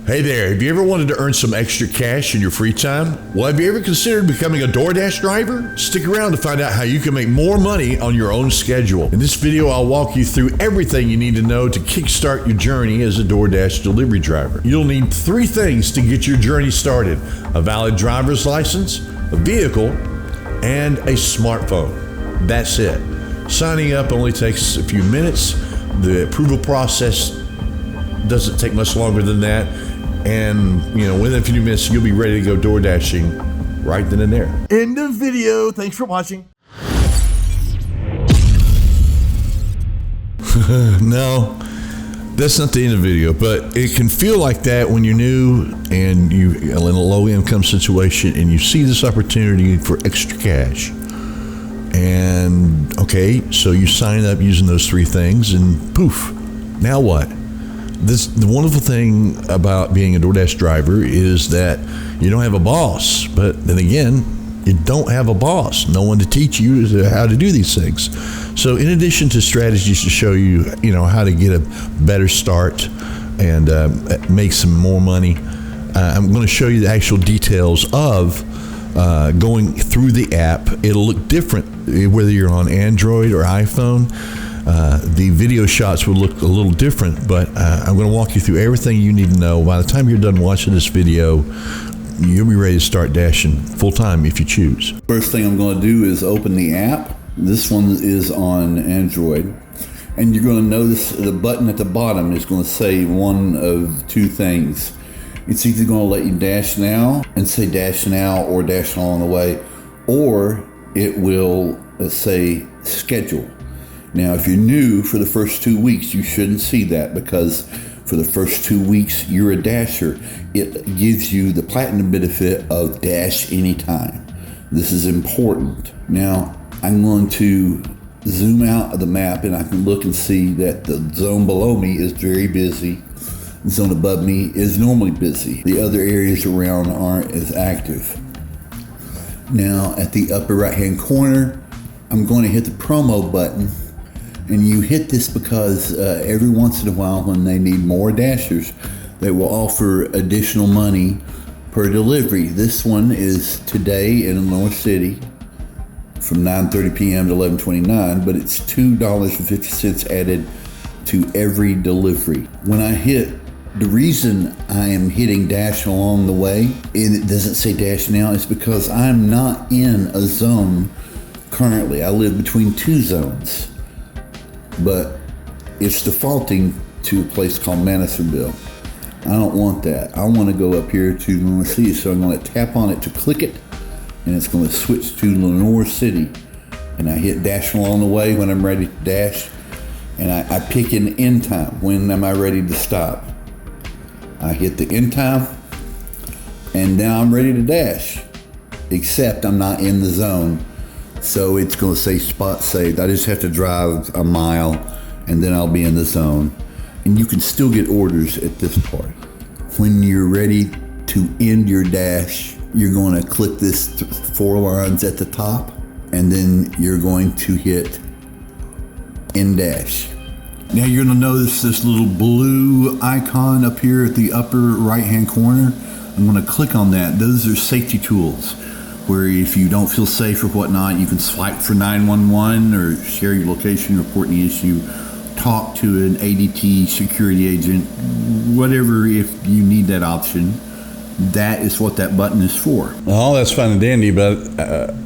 Hey there, have you ever wanted to earn some extra cash in your free time? Well, have you ever considered becoming a DoorDash driver? Stick around to find out how you can make more money on your own schedule. In this video, I'll walk you through everything you need to know to kickstart your journey as a DoorDash delivery driver. You'll need 3 things to get your journey started: a valid driver's license, a vehicle, and a smartphone. That's it. Signing up only takes a few minutes. The approval process doesn't take much longer than that. And, within a few minutes, you'll be ready to go door dashing right then and there. End of video. Thanks for watching. No, that's not the end of the video, but it can feel like that when you're new and you're in a low income situation and you see this opportunity for extra cash. And, okay, so you sign up using those 3 things and poof, now what? The wonderful thing about being a DoorDash driver is that you don't have a boss, but then again, you don't have a boss, no one to teach you how to do these things. So in addition to strategies to show you, how to get a better start and make some more money, I'm going to show you the actual details of going through the app. It'll look different whether you're on Android or iPhone. The video shots will look a little different, but I'm going to walk you through everything you need to know. By the time you're done watching this video, you'll be ready to start dashing full time if you choose. First thing I'm going to do is open the app. This one is on Android, and you're going to notice the button at the bottom is going to say one of 2 things. It's either going to let you dash now and say dash now or dash along the way, or it will say schedule. Now, if you're new for the first 2 weeks, you shouldn't see that, because for the first 2 weeks, you're a dasher. It gives you the platinum benefit of dash anytime. This is important. Now, I'm going to zoom out of the map and I can look and see that the zone below me is very busy. The zone above me is normally busy. The other areas around aren't as active. Now, at the upper right-hand corner, I'm going to hit the promo button. And you hit this because every once in a while when they need more dashers, they will offer additional money per delivery. This one is today in North City from 9:30 p.m. to 11:29, but it's $2.50 added to every delivery. When I hit, the reason I am hitting dash along the way, and it doesn't say dash now, is because I'm not in a zone currently. I live between 2 zones. But it's defaulting to a place called Madisonville. I don't want that. I want to go up here to Lenore City, so I'm going to tap on it to click it, and it's going to switch to Lenore City. And I hit dash along the way when I'm ready to dash, and I pick an end time. When am I ready to stop? I hit the end time, and now I'm ready to dash, except I'm not in the zone. So it's going to say spot saved. I just have to drive a mile and then I'll be in the zone. And you can still get orders at this part. When you're ready to end your dash, you're going to click this 4 lines at the top, and then you're going to hit end dash. Now you're going to notice this little blue icon up here at the upper right hand corner. I'm going to click on that. Those are safety tools, where if you don't feel safe or whatnot, you can swipe for 911 or share your location, report the issue, talk to an ADT security agent, whatever, if you need that option. That is what that button is for. All that's fine and dandy, but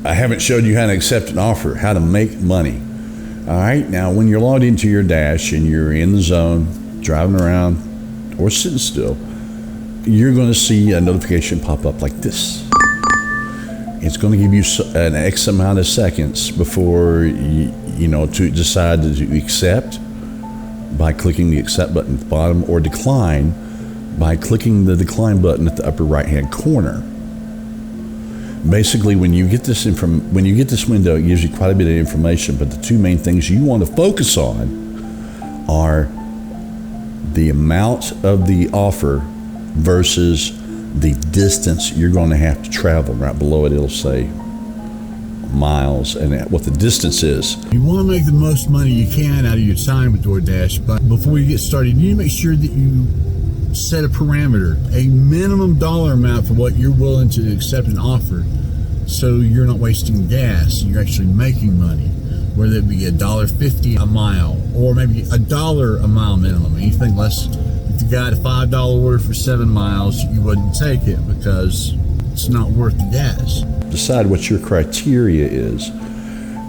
I haven't showed you how to accept an offer, how to make money. All right, now when you're logged into your dash and you're in the zone, driving around or sitting still, you're going to see a notification pop up like this. It's going to give you an X amount of seconds before to decide to accept by clicking the accept button at the bottom, or decline by clicking the decline button at the upper right hand corner. Basically, when you get this window, it gives you quite a bit of information, but the 2 main things you want to focus on are the amount of the offer versus the distance you're going to have to travel. Right below it, it'll say miles and what the distance is. You want to make the most money you can out of your time with DoorDash, but before you get started, you need to make sure that you set a parameter, a minimum dollar amount for what you're willing to accept and offer, so you're not wasting gas. You're actually making money, whether it be $1.50 a mile or maybe $1 a mile minimum. Anything less, if you got a $5 order for 7 miles, you wouldn't take it because it's not worth the gas. Decide what your criteria is,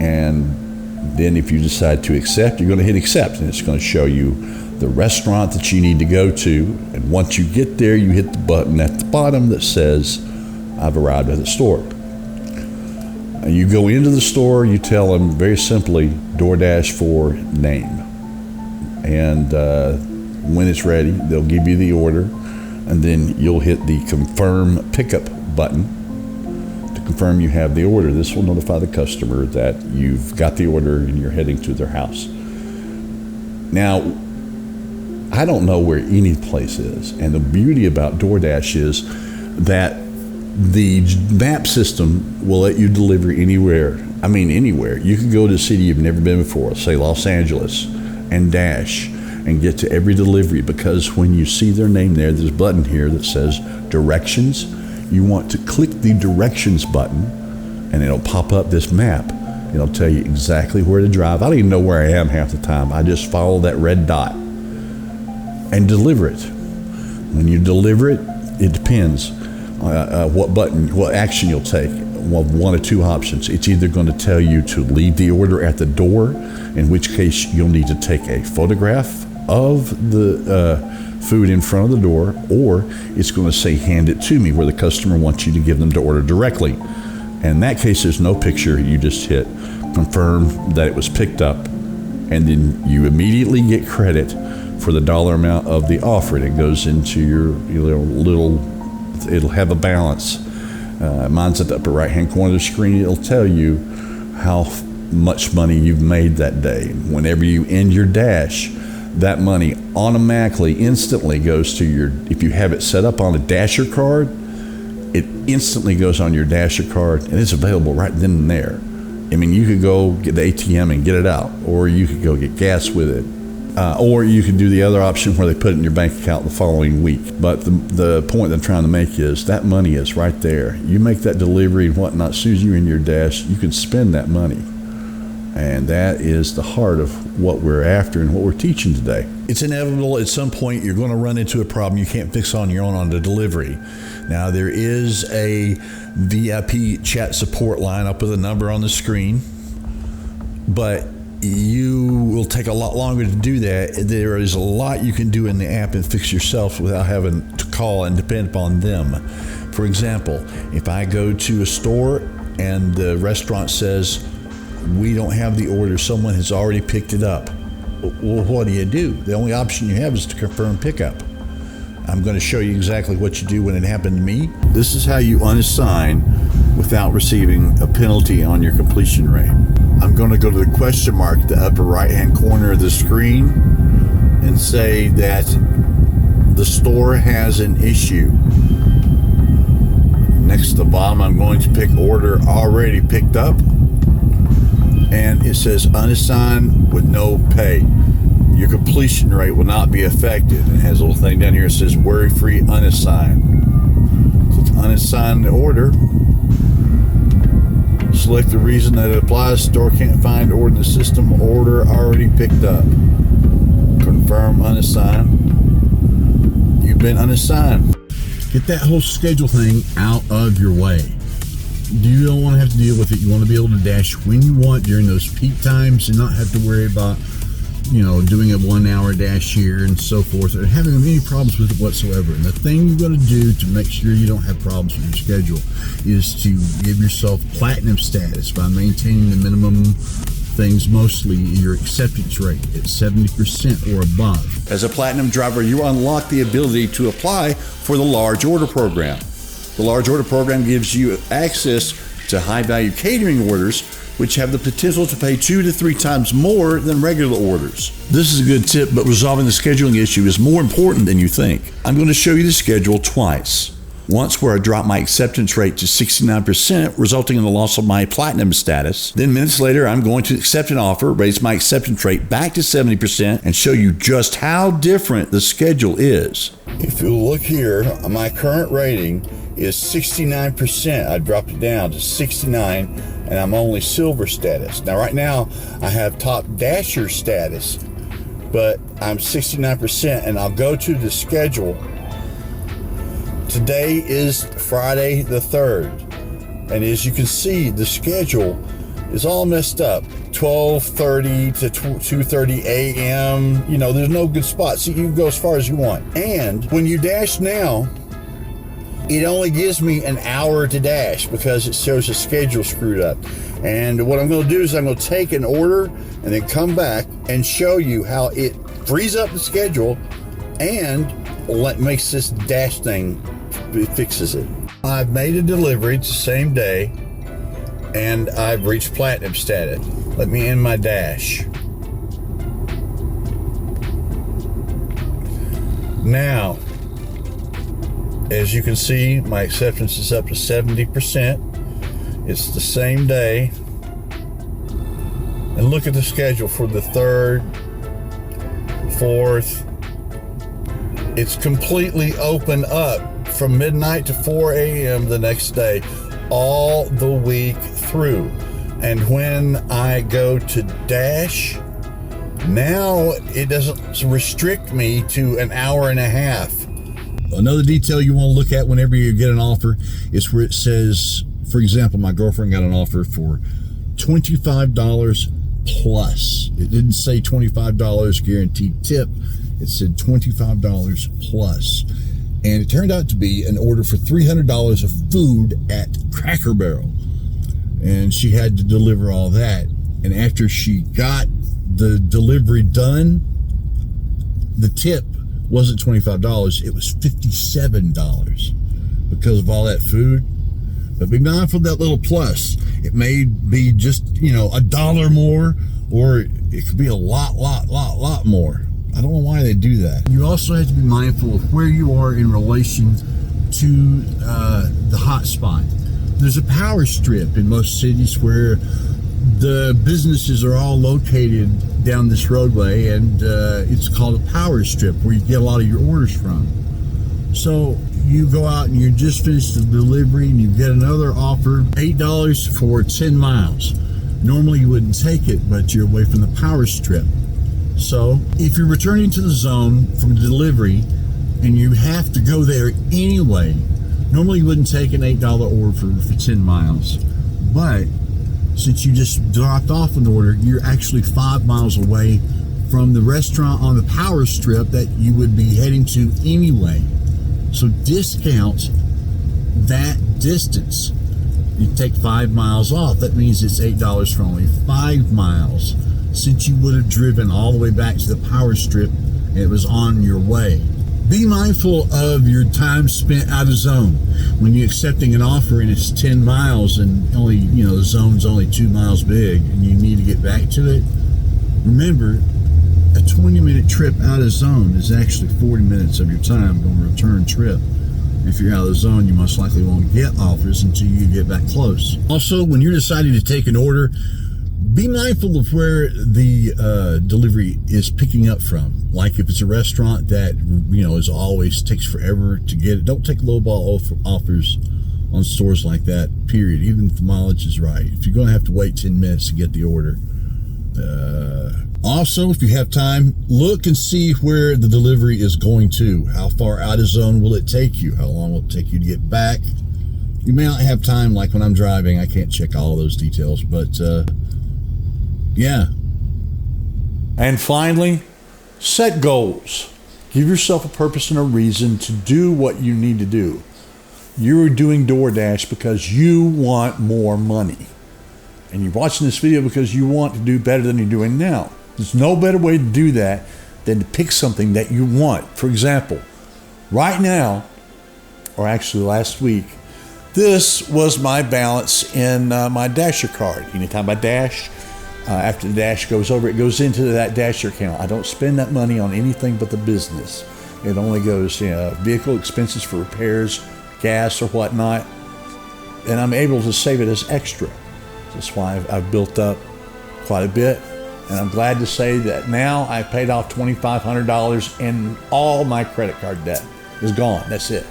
and then if you decide to accept, you're going to hit accept, and it's going to show you the restaurant that you need to go to. And once you get there, you hit the button at the bottom that says, I've arrived at the store. And you go into the store, you tell them very simply, DoorDash for name. And when it's ready, they'll give you the order, and then you'll hit the confirm pickup button to confirm you have the order. This will notify the customer that you've got the order and you're heading to their house. Now, I don't know where any place is, and the beauty about DoorDash is that the map system will let you deliver anywhere. I mean, anywhere. You can go to a city you've never been before, say Los Angeles, and dash and get to every delivery, because when you see their name there's a button here that says directions. You want to click the directions button, and it'll pop up this map. It'll tell you exactly where to drive. I don't even know where I am half the time. I just follow that red dot and deliver it. When you deliver it, it depends what action you'll take. Well, one of two options. It's either going to tell you to leave the order at the door, in which case you'll need to take a photograph of the food in front of the door, or it's going to say hand it to me, where the customer wants you to give them the order directly. And in that case, there's no picture. You just hit confirm that it was picked up, and then you immediately get credit for the dollar amount of the offer. It goes into your little, it'll have a balance. Mine's at the upper right hand corner of the screen. It'll tell you how much money you've made that day. Whenever you end your dash, that money automatically, instantly goes to your, if you have it set up on a Dasher card, it instantly goes on your Dasher card, and it's available right then and there. I mean, you could go get the ATM and get it out, or you could go get gas with it. Or you could do the other option where they put it in your bank account the following week. But the point that I'm trying to make is that money is right there. You make that delivery and whatnot, as soon as you're in your dash, you can spend that money. And that is the heart of what we're after and what we're teaching today. It's inevitable at some point you're going to run into a problem you can't fix on your own on the delivery. Now, there is a VIP chat support line up with a number on the screen, but you will take a lot longer to do that. There is a lot you can do in the app and fix yourself without having to call and depend upon them. For example, if I go to a store and the restaurant says, we don't have the order, someone has already picked it up. Well, what do? The only option you have is to confirm pickup. I'm going to show you exactly what you do when it happened to me. This is how you unassign without receiving a penalty on your completion rate. I'm going to go to the question mark at the upper right-hand corner of the screen and say that the store has an issue. Next to the bottom, I'm going to pick order already picked up, and it says unassigned with no pay. Your completion rate will not be affected. And it has a little thing down here that says worry-free unassigned. So it's unassigned order. Select the reason that it applies. Store can't find order in the system. Order already picked up. Confirm unassigned. You've been unassigned. Get that whole schedule thing out of your way. You don't want to have to deal with it. You want to be able to dash when you want during those peak times and not have to worry about, doing a 1 hour dash here and so forth, or having any problems with it whatsoever. And the thing you've got to do to make sure you don't have problems with your schedule is to give yourself platinum status by maintaining the minimum things, mostly your acceptance rate at 70% or above. As a platinum driver, you unlock the ability to apply for the large order program. The large order program gives you access to high value catering orders, which have the potential to pay 2 to 3 times more than regular orders. This is a good tip, but resolving the scheduling issue is more important than you think. I'm going to show you the schedule twice. once where I dropped my acceptance rate to 69%, resulting in the loss of my platinum status. Then minutes later, I'm going to accept an offer, raise my acceptance rate back to 70%, and show you just how different the schedule is. If you look here, my current rating is 69%. I dropped it down to 69, and I'm only silver status. Now, right now, I have top dasher status, but I'm 69%, and I'll go to the schedule. Today is Friday the 3rd, and as you can see, the schedule is all messed up. 12:30 to 2:30 a.m. You know, there's no good spot, so you can go as far as you want. And when you dash now, it only gives me an hour to dash because it shows the schedule screwed up. And what I'm going to do is I'm going to take an order and then come back and show you how it frees up the schedule and makes this dash thing, it fixes it. I've made a delivery, it's the same day, and I've reached platinum status. Let me end my dash. Now, as you can see, my acceptance is up to 70%. It's the same day. And look at the schedule for the 3rd, 4th. It's completely open up from midnight to 4 a.m. the next day, all the week through. And when I go to dash, now it doesn't restrict me to an hour and a half. Another detail you want to look at whenever you get an offer is where it says, for example, my girlfriend got an offer for $25 plus. It didn't say $25 guaranteed tip. It said $25 plus. And it turned out to be an order for $300 of food at Cracker Barrel. And she had to deliver all that. And after she got the delivery done, the tip wasn't $25, it was $57 because of all that food. But be mindful of that little plus. It may be just, $1 more, or it could be a lot more. I don't know why they do that. You also have to be mindful of where you are in relation to the hot spot. There's a power strip in most cities where the businesses are all located down this roadway, and it's called a power strip where you get a lot of your orders from. So you go out and you just finished the delivery and you get another offer, $8 for 10 miles. Normally you wouldn't take it, but you're away from the power strip. So if you're returning to the zone from the delivery and you have to go there anyway, normally you wouldn't take an $8 order for 10 miles. But since you just dropped off an order, you're actually 5 miles away from the restaurant on the power strip that you would be heading to anyway. So discount that distance. You take 5 miles off. That means it's $8 for only 5 miles, since you would have driven all the way back to the power strip and it was on your way. Be mindful of your time spent out of zone. When you're accepting an offer and it's 10 miles and only, the zone's only 2 miles big and you need to get back to it, remember, a 20-minute trip out of zone is actually 40 minutes of your time on a return trip. If you're out of the zone, you most likely won't get offers until you get back close. Also, when you're deciding to take an order, be mindful of where the delivery is picking up from. Like if it's a restaurant that, is always takes forever to get it, don't take lowball offers on stores like that, period. Even if the mileage is right. If you're going to have to wait 10 minutes to get the order. Also, if you have time, look and see where the delivery is going to. How far out of zone will it take you? How long will it take you to get back? You may not have time, like when I'm driving. I can't check all those details, but yeah. And finally, set goals. Give yourself a purpose and a reason to do what you need to do. You're doing DoorDash because you want more money. And you're watching this video because you want to do better than you're doing now. There's no better way to do that than to pick something that you want. For example, right now, or actually last week, this was my balance in my Dasher card. Anytime I dash, after the dash goes over, it goes into that Dasher account. I don't spend that money on anything but the business. It only goes, vehicle expenses for repairs, gas or whatnot, and I'm able to save it as extra. That's why I've built up quite a bit, and I'm glad to say that now I paid off $2,500 and all my credit card debt is gone. That's it.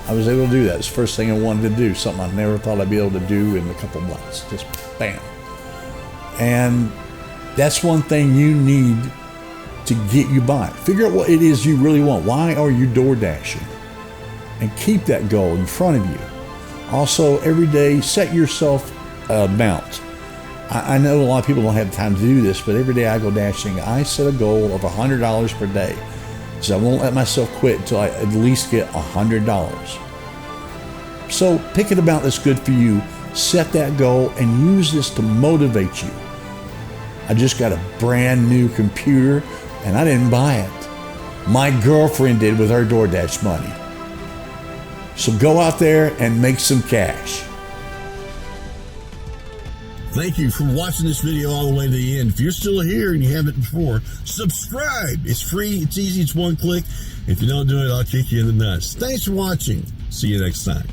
I was able to do that. It's the first thing I wanted to do, something I never thought I'd be able to do in a couple months. Just bam. And that's one thing you need to get you by. Figure out what it is you really want. Why are you door dashing? And keep that goal in front of you. Also, every day, set yourself an amount. I know a lot of people don't have time to do this, but every day I go dashing, I set a goal of $100 per day. So I won't let myself quit until I at least get $100. So pick an amount that's good for you, set that goal, and use this to motivate you. I just got a brand new computer, and I didn't buy it. My girlfriend did with her DoorDash money. So go out there and make some cash. Thank you for watching this video all the way to the end. If you're still here and you haven't before, subscribe. It's free, it's easy, it's one click. If you don't do it, I'll kick you in the nuts. Thanks for watching. See you next time.